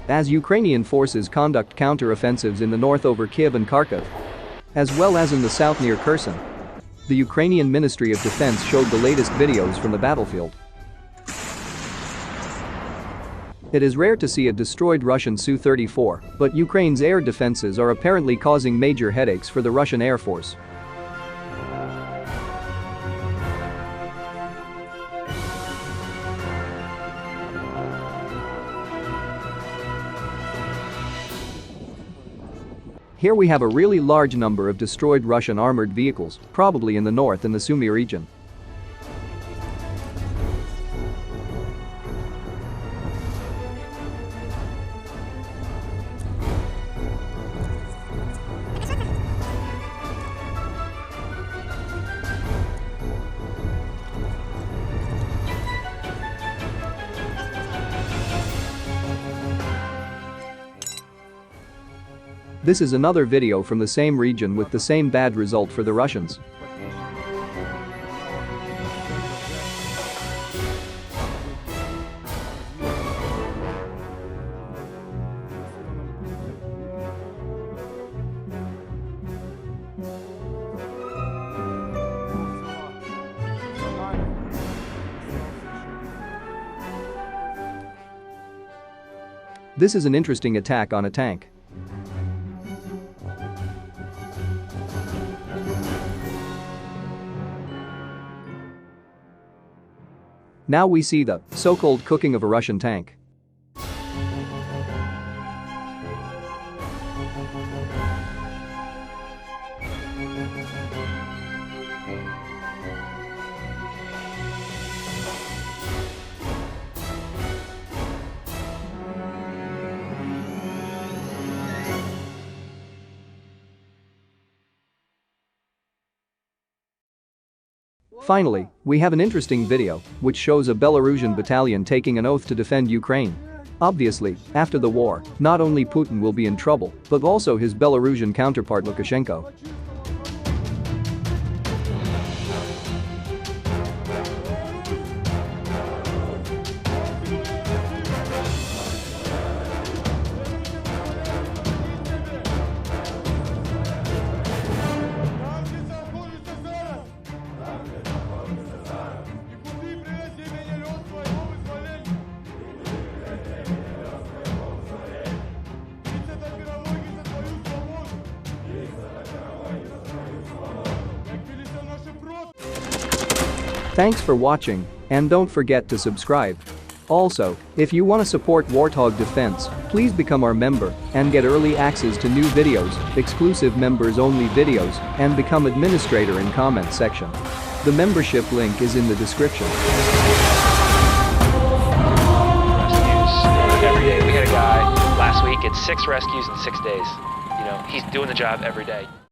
as Ukrainian forces conduct counter-offensives in the north over Kyiv and Kharkiv, as well as in the south near Kherson. The Ukrainian Ministry of Defense showed the latest videos from the battlefield. It is rare to see a destroyed Russian Su-34, but Ukraine's air defenses are apparently causing major headaches for the Russian Air Force. Here we have a really large number of destroyed Russian armored vehicles, probably in the north and the Sumy region. This is another video from the same region with the same bad result for the Russians. This is an interesting attack on a tank. Now we see the so-called cooking of a Russian tank. Finally, we have an interesting video, which shows a Belarusian battalion taking an oath to defend Ukraine. Obviously, after the war, not only Putin will be in trouble, but also his Belarusian counterpart Lukashenko. Thanks for watching, and don't forget to subscribe. Also, if you want to support Warthog Defense, please become our member and get early access to new videos, exclusive members-only videos, and become administrator in comment section. The membership link is in the description. Rescues every day. We had a guy last week, it's 6 rescues in 6 days. You know, he's doing the job every day.